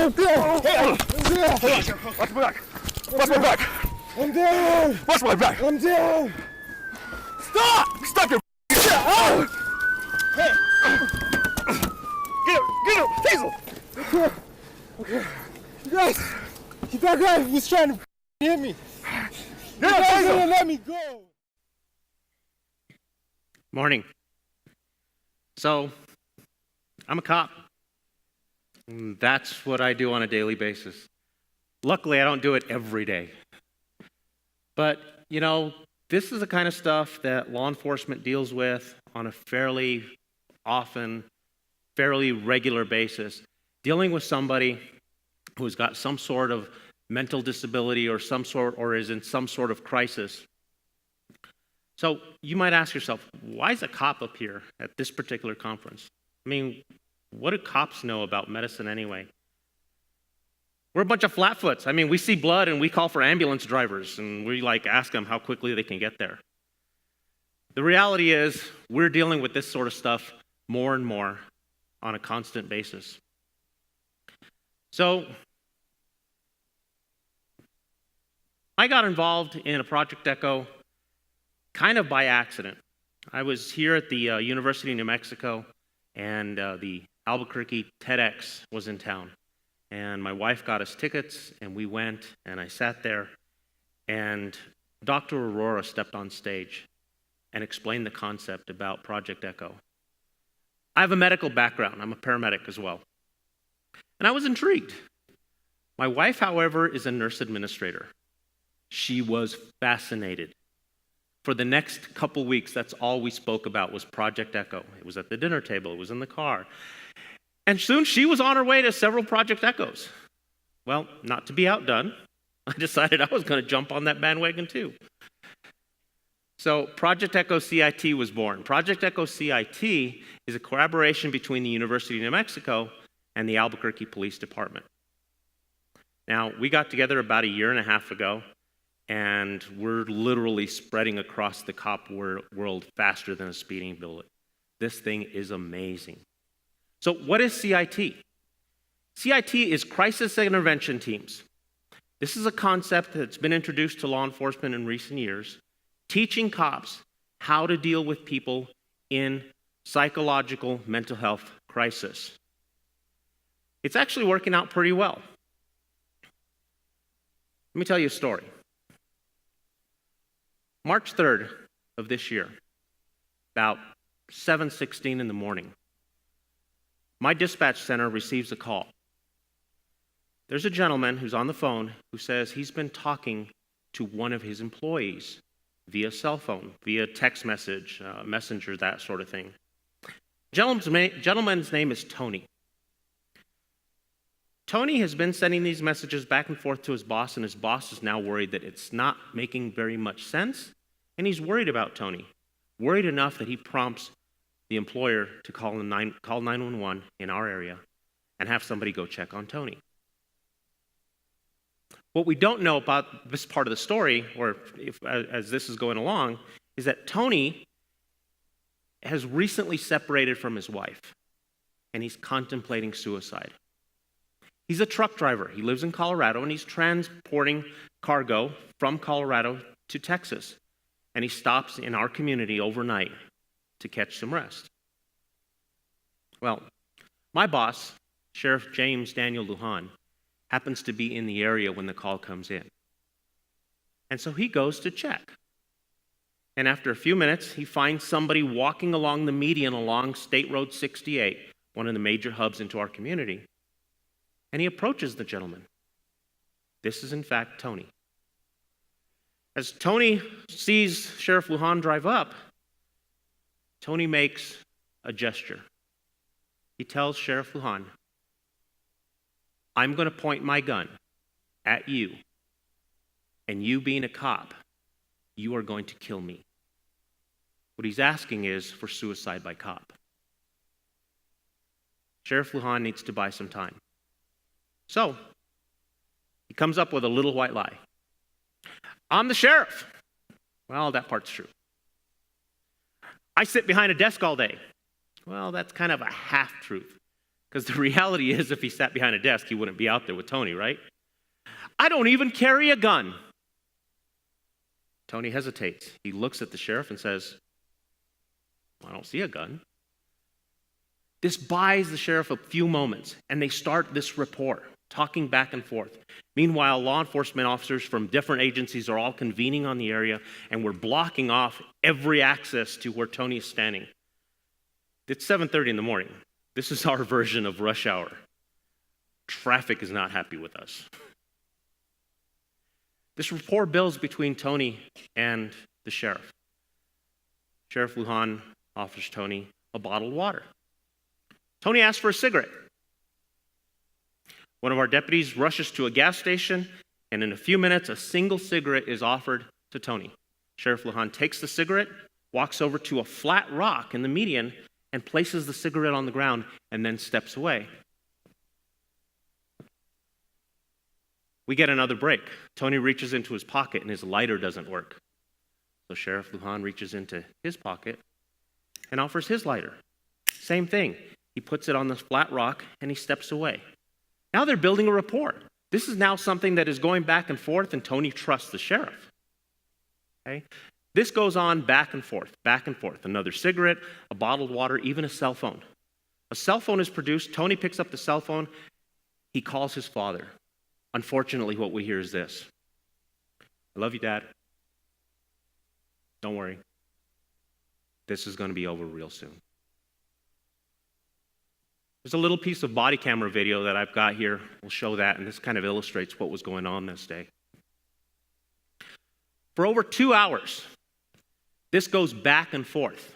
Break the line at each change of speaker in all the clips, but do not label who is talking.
I'm down.
Hey,
I'm down.
hold on, Sheriff. Watch my back. Watch my back.
I'm down.
Watch my back.
I'm down.
Stop! Stop your shit! Oh! Hey! Get him! Hazel!
Okay. You guys, that guy was trying to hit me. You
Get him,
guys
Hazel!
didn't let me go.
Morning. So, I'm a cop. And that's what I do on a daily basis. Luckily, I don't do it every day. But, you know, this is the kind of stuff that law enforcement deals with on a fairly often, fairly regular basis. Dealing with somebody who's got some sort of mental disability or is in some sort of crisis. So you might ask yourself, why is a cop up here at this particular conference? I mean, what do cops know about medicine anyway? We're a bunch of flatfoots. I mean, we see blood and we call for ambulance drivers and we ask them how quickly they can get there. The reality is we're dealing with this sort of stuff more and more on a constant basis. So I got involved in a Project ECHO kind of by accident. I was here at the University of New Mexico, and the Albuquerque TEDx was in town. And my wife got us tickets, and we went, and I sat there, and Dr. Aurora stepped on stage and explained the concept about Project ECHO. I have a medical background. I'm a paramedic as well. And I was intrigued. My wife, however, is a nurse administrator. She was fascinated. For the next couple weeks, that's all we spoke about was Project ECHO. It was at the dinner table, it was in the car. And soon she was on her way to several Project ECHOs. Well, not to be outdone, I decided I was going to jump on that bandwagon too. So Project ECHO CIT was born. Project ECHO CIT is a collaboration between the University of New Mexico and the Albuquerque Police Department. Now, we got together about a year and a half ago, and we're literally spreading across the cop world faster than a speeding bullet. This thing is amazing. So what is CIT? CIT is Crisis Intervention Teams. This is a concept that's been introduced to law enforcement in recent years, teaching cops how to deal with people in psychological mental health crisis. It's actually working out pretty well. Let me tell you a story. March 3rd of this year, about 7:16 in the morning, my dispatch center receives a call. There's a gentleman who's on the phone who says he's been talking to one of his employees via cell phone, via text message, messenger, that sort of thing. Gentleman's name is Tony. Tony has been sending these messages back and forth to his boss, and his boss is now worried that it's not making very much sense, and he's worried about Tony, worried enough that he prompts the employer to call 911 in our area and have somebody go check on Tony. What we don't know about this part of the story, or as this is going along, is that Tony has recently separated from his wife, and he's contemplating suicide. He's a truck driver. He lives in Colorado, and he's transporting cargo from Colorado to Texas. And he stops in our community overnight to catch some rest. Well, my boss, Sheriff James Daniel Lujan, happens to be in the area when the call comes in. And so he goes to check. And after a few minutes, he finds somebody walking along the median along State Road 68, one of the major hubs into our community. And he approaches the gentleman. This is, in fact, Tony. As Tony sees Sheriff Lujan drive up, Tony makes a gesture. He tells Sheriff Lujan, "I'm going to point my gun at you, and you being a cop, you are going to kill me." What he's asking is for suicide by cop. Sheriff Lujan needs to buy some time. So, he comes up with a little white lie. "I'm the sheriff." Well, that part's true. "I sit behind a desk all day." Well, that's kind of a half-truth. Because the reality is, if he sat behind a desk, he wouldn't be out there with Tony, right? I don't even carry a gun. Tony hesitates. He looks at the sheriff and says, I don't see a gun. This buys the sheriff a few moments, and they start this rapport, talking back and forth. Meanwhile, law enforcement officers from different agencies are all convening on the area, and we're blocking off every access to where Tony is standing. It's 7:30 in the morning. This is our version of rush hour. Traffic is not happy with us. This rapport builds between Tony and the sheriff. Sheriff Lujan offers Tony a bottle of water. Tony asks for a cigarette. One of our deputies rushes to a gas station, and in a few minutes, a single cigarette is offered to Tony. Sheriff Lujan takes the cigarette, walks over to a flat rock in the median, and places the cigarette on the ground, and then steps away. We get another break. Tony reaches into his pocket, and his lighter doesn't work. So Sheriff Lujan reaches into his pocket and offers his lighter. Same thing. He puts it on the flat rock, and he steps away. Now they're building a rapport. This is now something that is going back and forth, and Tony trusts the sheriff. Okay? This goes on back and forth, back and forth. Another cigarette, a bottled water, even a cell phone. A cell phone is produced. Tony picks up the cell phone. He calls his father. Unfortunately, what we hear is this. I love you, Dad. Don't worry. This is going to be over real soon. There's a little piece of body camera video that I've got here. We'll show that, and this kind of illustrates what was going on this day. For over 2 hours, this goes back and forth.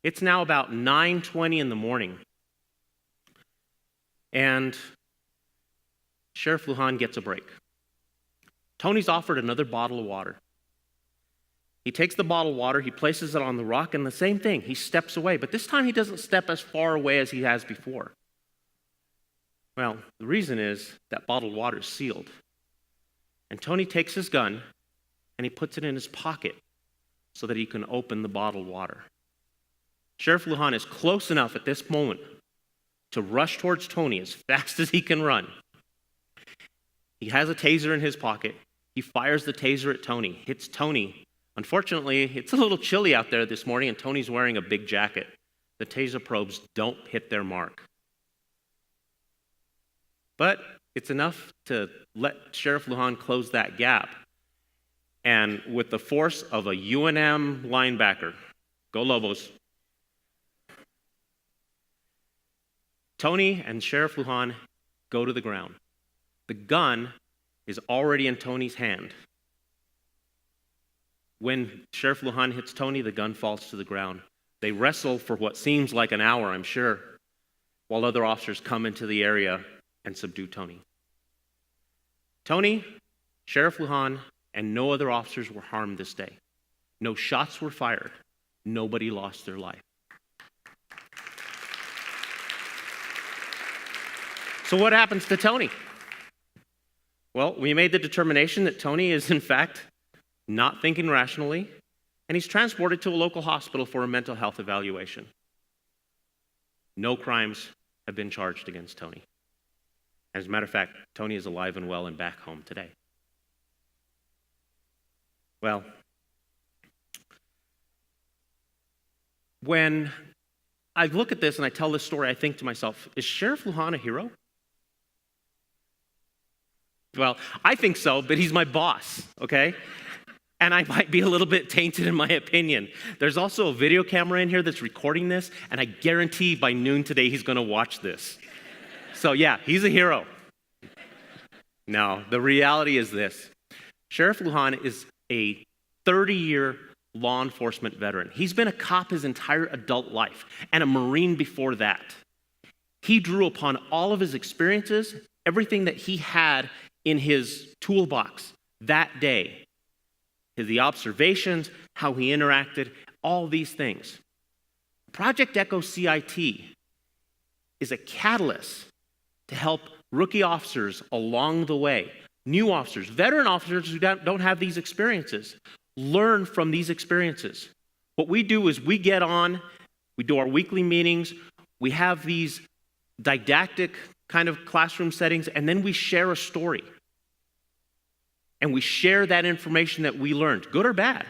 It's now about 9:20 in the morning. And Sheriff Lujan gets a break. Tony's offered another bottle of water. He takes the bottle of water, he places it on the rock, and the same thing, he steps away. But this time he doesn't step as far away as he has before. Well, the reason is that bottled water is sealed. And Tony takes his gun and he puts it in his pocket so that he can open the bottled water. Sheriff Lujan is close enough at this moment to rush towards Tony as fast as he can run. He has a taser in his pocket. He fires the taser at Tony, hits Tony. Unfortunately, it's a little chilly out there this morning, and Tony's wearing a big jacket. The taser probes don't hit their mark. But it's enough to let Sheriff Lujan close that gap. And with the force of a UNM linebacker, go Lobos, Tony and Sheriff Lujan go to the ground. The gun is already in Tony's hand. When Sheriff Lujan hits Tony, the gun falls to the ground. They wrestle for what seems like an hour, I'm sure, while other officers come into the area and subdue Tony. Tony, Sheriff Lujan, and no other officers were harmed this day. No shots were fired. Nobody lost their life. So what happens to Tony? Well, we made the determination that Tony is, in fact, not thinking rationally, and he's transported to a local hospital for a mental health evaluation. No crimes have been charged against Tony. As a matter of fact, Tony is alive and well and back home today. Well, when I look at this and I tell this story, I think to myself, is Sheriff Lujan a hero? Well, I think so, but he's my boss, okay? And I might be a little bit tainted in my opinion. There's also a video camera in here that's recording this, and I guarantee by noon today he's going to watch this. So yeah, he's a hero. No, the reality is this. Sheriff Lujan is a 30-year law enforcement veteran. He's been a cop his entire adult life, and a Marine before that. He drew upon all of his experiences, everything that he had in his toolbox that day. The observations, how he interacted, all these things. Project ECHO CIT is a catalyst to help rookie officers along the way, new officers, veteran officers who don't have these experiences, learn from these experiences. What we do is we get on, we do our weekly meetings, we have these didactic kind of classroom settings, and then we share a story. And we share that information that we learned, good or bad,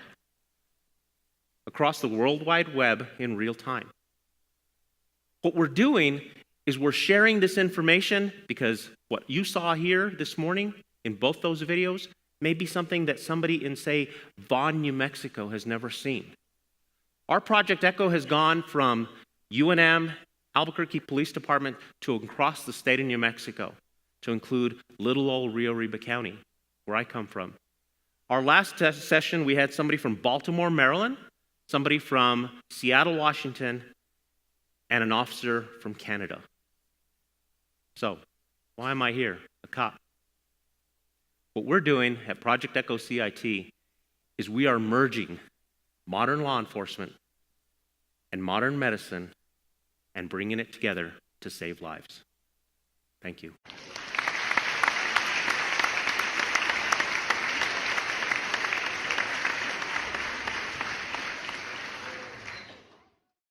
across the World Wide Web in real time. What we're doing is we're sharing this information because what you saw here this morning in both those videos may be something that somebody in, say, Vaughan, New Mexico has never seen. Our Project ECHO has gone from UNM, Albuquerque Police Department, to across the state of New Mexico, to include little old Rio Arriba County, where I come from. Our last session, we had somebody from Baltimore, Maryland, somebody from Seattle, Washington, and an officer from Canada. So, why am I here? A cop. What we're doing at Project ECHO CIT is we are merging modern law enforcement and modern medicine and bringing it together to save lives. Thank you.